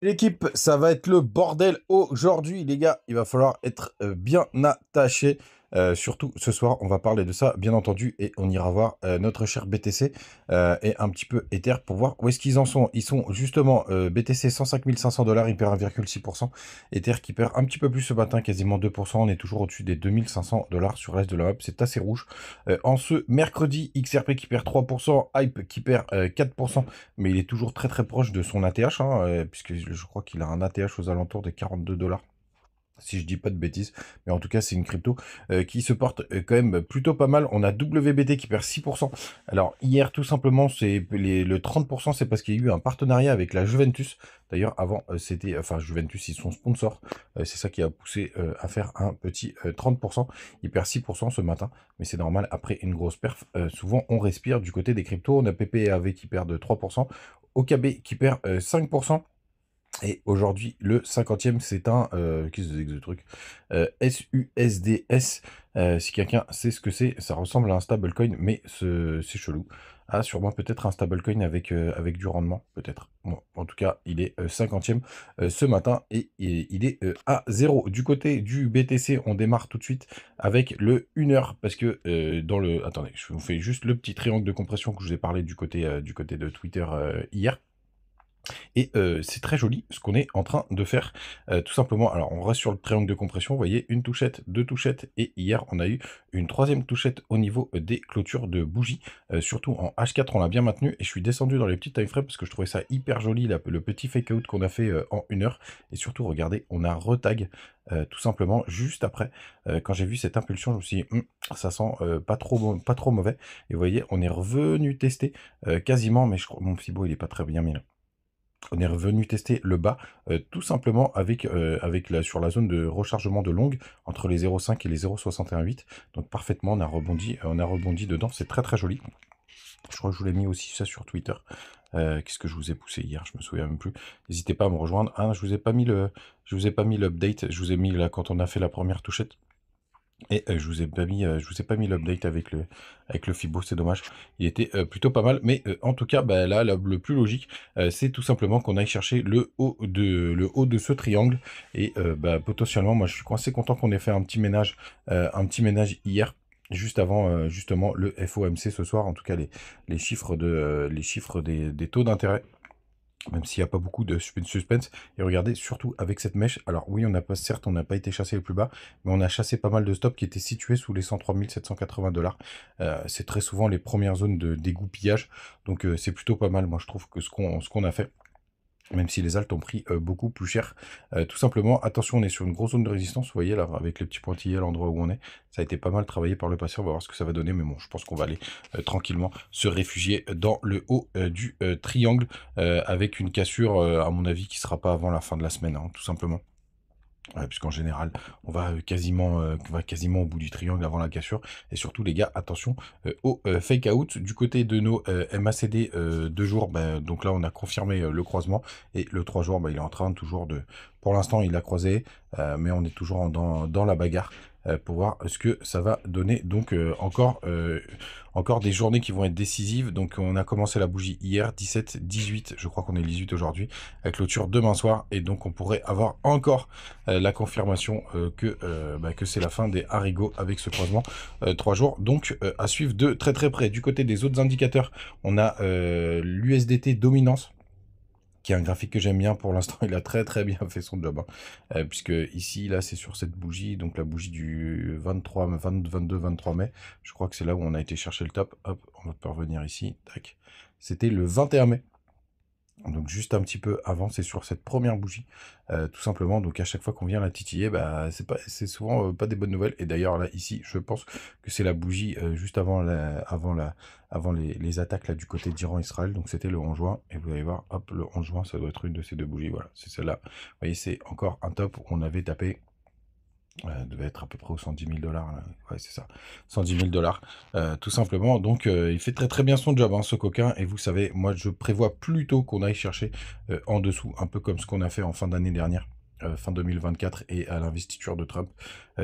L'équipe, ça va être le bordel aujourd'hui, les gars. Il va falloir être bien attaché. Surtout ce soir, on va parler de ça, bien entendu, et on ira voir notre cher BTC et un petit peu Ether pour voir où est-ce qu'ils en sont. Ils sont justement BTC 105 500 $, il perd 1,6%. Ether qui perd un petit peu plus ce matin, quasiment 2%. On est toujours au-dessus des 2500 $ sur l'est de la map. C'est assez rouge. En ce mercredi, XRP qui perd 3%, Hype qui perd 4%, mais il est toujours très très proche de son ATH, hein, puisque je crois qu'il a un ATH aux alentours des 42 $, si je dis pas de bêtises, mais en tout cas c'est une crypto qui se porte quand même plutôt pas mal. On a WBT qui perd 6%. Alors hier tout simplement c'est le 30%, c'est parce qu'il y a eu un partenariat avec la Juventus. D'ailleurs avant c'était, enfin Juventus ils sont sponsors, c'est ça qui a poussé à faire un petit 30%. Il perd 6% ce matin, mais c'est normal après une grosse perf. Souvent on respire du côté des cryptos. On a PP et AV qui perdent 3%, OKB qui perd 5%. Et aujourd'hui, le 50e, c'est un... qu'est-ce que c'est que ce truc SUSDS. Si quelqu'un sait ce que c'est, ça ressemble à un stablecoin, mais c'est chelou. Ah, sûrement peut-être un stablecoin avec du rendement, peut-être. Bon, en tout cas, il est 50e ce matin et il est à 0. Du côté du BTC, on démarre tout de suite avec le 1 heure, parce que dans le... Attendez, je vous fais juste le petit triangle de compression que je vous ai parlé du côté de Twitter hier. Et c'est très joli ce qu'on est en train de faire, tout simplement. Alors on reste sur le triangle de compression, vous voyez, une touchette, deux touchettes, et hier on a eu une troisième touchette au niveau des clôtures de bougies, surtout en H4 on l'a bien maintenu, et je suis descendu dans les petits timeframes parce que je trouvais ça hyper joli, le petit fake out qu'on a fait en 1 heure, et surtout regardez, on a retag tout simplement juste après. Quand j'ai vu cette impulsion, je me suis dit, ça sent pas trop mauvais, et vous voyez, on est revenu tester quasiment, mais je crois mon Fibo il est pas très bien mis là. On est revenu tester le bas, tout simplement avec, sur la zone de rechargement de longue, entre les 0,5 et les 0,618. Donc parfaitement, on a rebondi dedans. C'est très très joli. Je crois que je vous l'ai mis aussi ça sur Twitter. Qu'est-ce que je vous ai poussé hier? Je me souviens même plus. N'hésitez pas à me rejoindre. Ah, je vous ai pas mis l'update. Je vous ai mis là quand on a fait la première touchette. Et je vous ai pas mis l'update avec le Fibo, c'est dommage. Il était plutôt pas mal, mais en tout cas, bah, là, le plus logique, c'est tout simplement qu'on aille chercher le haut de ce triangle. Et bah, potentiellement, moi, je suis assez content qu'on ait fait un petit ménage hier, juste avant justement le FOMC ce soir. En tout cas, les chiffres des taux d'intérêt. Même s'il n'y a pas beaucoup de suspense. Et regardez, surtout avec cette mèche, alors oui, certes, on n'a pas été chassé le plus bas, mais on a chassé pas mal de stops qui étaient situés sous les 103 780 $. C'est très souvent les premières zones de dégoupillage. Donc c'est plutôt pas mal, moi je trouve que ce qu'on a fait. Même si les altes ont pris beaucoup plus cher. Tout simplement, attention, on est sur une grosse zone de résistance, vous voyez là, avec les petits pointillés à l'endroit où on est. Ça a été pas mal travaillé par le passé, on va voir ce que ça va donner, mais bon, je pense qu'on va aller tranquillement se réfugier dans le haut du triangle, avec une cassure, à mon avis, qui sera pas avant la fin de la semaine, hein, tout simplement. Puisqu'en général, on va quasiment au bout du triangle avant la cassure. Et surtout, les gars, attention au fake out. Du côté de nos MACD 2 jours, bah, donc là, on a confirmé le croisement. Et le 3 jours, bah, il est en train toujours de... Pour l'instant, il a croisé, mais on est toujours dans la bagarre pour voir ce que ça va donner. Donc, encore des journées qui vont être décisives. Donc, on a commencé la bougie hier, 17, 18. Je crois qu'on est le 18 aujourd'hui. La clôture demain soir. Et donc, on pourrait avoir encore la confirmation que c'est la fin des haricots avec ce croisement 3 jours. Donc à suivre de très très près. Du côté des autres indicateurs, on a l'USDT dominance, qui est un graphique que j'aime bien. Pour l'instant, il a très très bien fait son job, hein. Puisque ici, là, c'est sur cette bougie, donc la bougie du 22-23 mai. Je crois que c'est là où on a été chercher le top. Hop, on va revenir ici. Tac. C'était le 21 mai. Donc juste un petit peu avant, c'est sur cette première bougie, tout simplement. Donc à chaque fois qu'on vient la titiller, bah, c'est souvent pas des bonnes nouvelles. Et d'ailleurs là, ici, je pense que c'est la bougie juste avant les attaques là du côté d'Iran-Israël. Donc c'était le 11 juin. Et vous allez voir, hop, le 11 juin, ça doit être une de ces deux bougies. Voilà, c'est celle-là. Vous voyez, c'est encore un top où on avait tapé. Devait être à peu près aux 110 000 $. Là. Ouais, c'est ça. 110 000 $. Tout simplement. Donc, il fait très très bien son job, hein, ce coquin. Et vous savez, moi, je prévois plutôt qu'on aille chercher en dessous, un peu comme ce qu'on a fait en fin d'année dernière, fin 2024, et à l'investiture de Trump.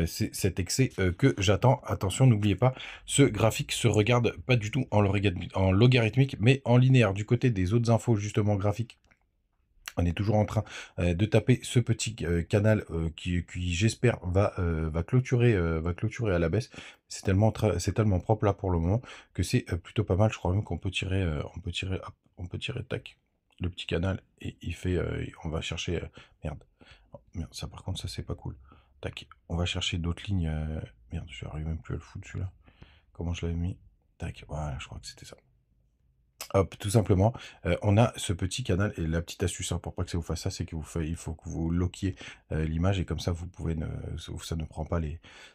C'est cet excès que j'attends. Attention, n'oubliez pas, ce graphique se regarde pas du tout en logarithmique, mais en linéaire. Du côté des autres infos, justement, graphiques, On est toujours en train de taper ce petit canal qui j'espère, va clôturer à la baisse. C'est tellement propre là pour le moment que c'est plutôt pas mal. Je crois même qu'on peut tirer, hop, on peut tirer, tac, le petit canal et il fait, on va chercher, merde, oh, merde, ça par contre, ça c'est pas cool. Tac, on va chercher d'autres lignes. Merde, je n'arrive même plus à le foutre celui-là. Comment je l'avais mis? Tac, voilà, je crois que c'était ça. Hop, tout simplement, on a ce petit canal et la petite astuce, hein, pour pas que ça vous fasse ça, c'est que il faut que vous lockiez l'image et comme ça vous pouvez ça ne prend pas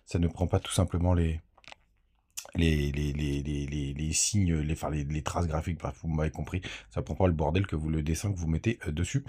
ça ne prend pas tout simplement les signes, enfin les traces graphiques, bref, vous m'avez compris, ça prend pas le bordel que le dessin que vous mettez dessus.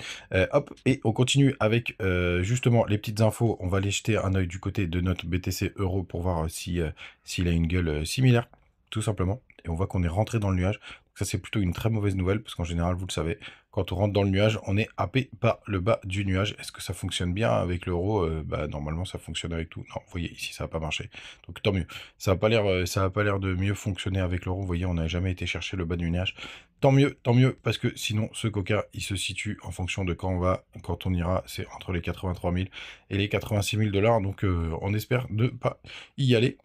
Hop, et on continue avec justement les petites infos. On va aller jeter un œil du côté de notre BTC Euro pour voir si s'il a une gueule similaire, tout simplement. Et on voit qu'on est rentré dans le nuage. Ça, c'est plutôt une très mauvaise nouvelle parce qu'en général, vous le savez, quand on rentre dans le nuage, on est happé par le bas du nuage. Est-ce que ça fonctionne bien avec l'euro? Bah, normalement, ça fonctionne avec tout. Non, vous voyez, ici, ça n'a pas marché. Donc, tant mieux. Ça n'a pas l'air de mieux fonctionner avec l'euro. Vous voyez, on n'a jamais été chercher le bas du nuage. Tant mieux, parce que sinon, ce coca, il se situe en fonction de quand on ira, c'est entre les 83 000 et les 86 000 $. Donc, on espère ne pas y aller.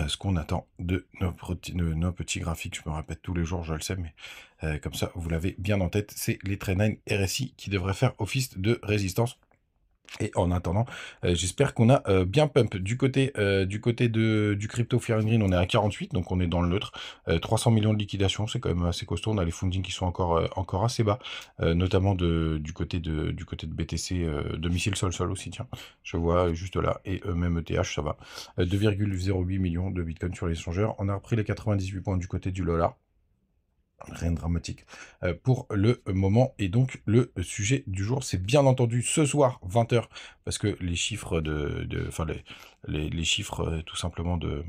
Ce qu'on attend de nos petits graphiques, je me répète tous les jours, je le sais, mais comme ça, vous l'avez bien en tête, c'est les Trend9 RSI qui devraient faire office de résistance. Et en attendant, j'espère qu'on a bien pump. Du crypto Fear and Green, on est à 48, donc on est dans le neutre. 300 millions de liquidation, c'est quand même assez costaud. On a les fundings qui sont encore assez bas, notamment du côté de BTC, de Missile Sol aussi, tiens. Je vois juste là, et même ETH, ça va. 2,08 millions de Bitcoin sur les échangeurs. On a repris les 98 points du côté du dollar. Rien de dramatique pour le moment. Et donc, le sujet du jour, c'est bien entendu ce soir, 20 h, parce que les chiffres enfin, les chiffres tout simplement de...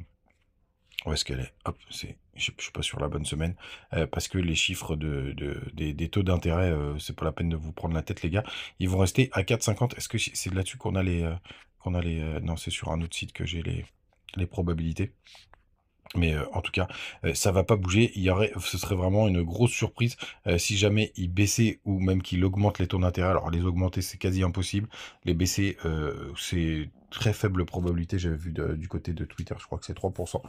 Où est-ce qu'elle est? Hop, je suis pas sur la bonne semaine, parce que les chiffres des taux d'intérêt, c'est pas la peine de vous prendre la tête, les gars. Ils vont rester à 4,50. Est-ce que c'est là-dessus qu'on a non, c'est sur un autre site que j'ai les probabilités. Mais en tout cas, ça va pas bouger. Ce serait vraiment une grosse surprise si jamais il baissait ou même qu'il augmente les taux d'intérêt. Alors les augmenter, c'est quasi impossible. Les baisser, c'est très faible probabilité. J'avais vu du côté de Twitter, je crois que c'est 3%.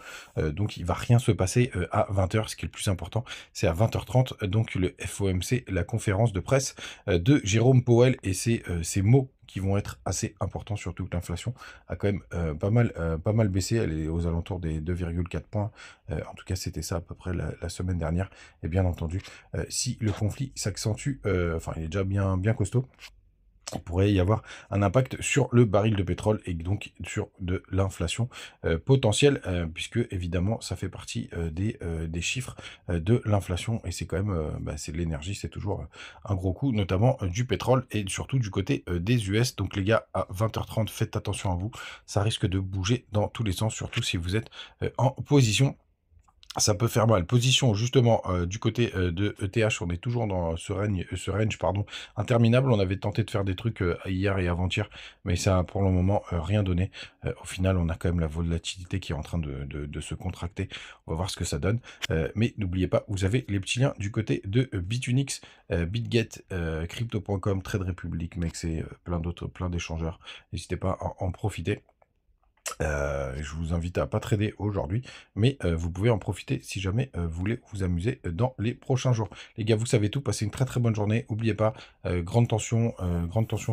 Donc il va rien se passer à 20 h. Ce qui est le plus important, c'est à 20 h 30. Donc le FOMC, la conférence de presse de Jérôme Powell et ses mots qui vont être assez importants, surtout que l'inflation a quand même pas mal baissé. Elle est aux alentours des 2,4 points. En tout cas, c'était ça à peu près la semaine dernière. Et bien entendu, si le conflit s'accentue, enfin, il est déjà bien costaud, il pourrait y avoir un impact sur le baril de pétrole et donc sur de l'inflation potentielle, puisque évidemment ça fait partie des chiffres de l'inflation et c'est quand même, c'est l'énergie, c'est toujours un gros coup, notamment du pétrole et surtout du côté des US. Donc les gars, à 20 h 30, faites attention à vous, ça risque de bouger dans tous les sens, surtout si vous êtes en position. Ça peut faire mal. Position justement du côté de ETH, on est toujours dans ce range pardon, interminable. On avait tenté de faire des trucs hier et avant-hier, mais ça a pour le moment rien donné. Au final, on a quand même la volatilité qui est en train de se contracter. On va voir ce que ça donne. Mais n'oubliez pas, vous avez les petits liens du côté de Bitunix, Bitget, Crypto.com, Trade Republic, Mex et plein d'échangeurs. N'hésitez pas à en profiter. Je vous invite à pas trader aujourd'hui, mais vous pouvez en profiter si jamais vous voulez vous amuser dans les prochains jours. Les gars, vous savez tout, passez une très très bonne journée. N'oubliez pas, grande tension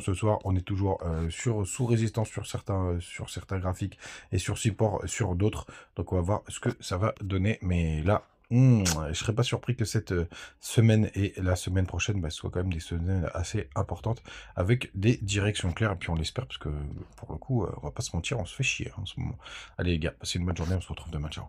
ce soir. On est toujours sous résistance sur certains graphiques et sur support sur d'autres. Donc on va voir ce que ça va donner. Mais là, je serais pas surpris que cette semaine et la semaine prochaine soient quand même des semaines assez importantes avec des directions claires. Et puis on l'espère parce que pour le coup, on va pas se mentir, on se fait chier en ce moment. Allez les gars, passez une bonne journée, on se retrouve demain, ciao.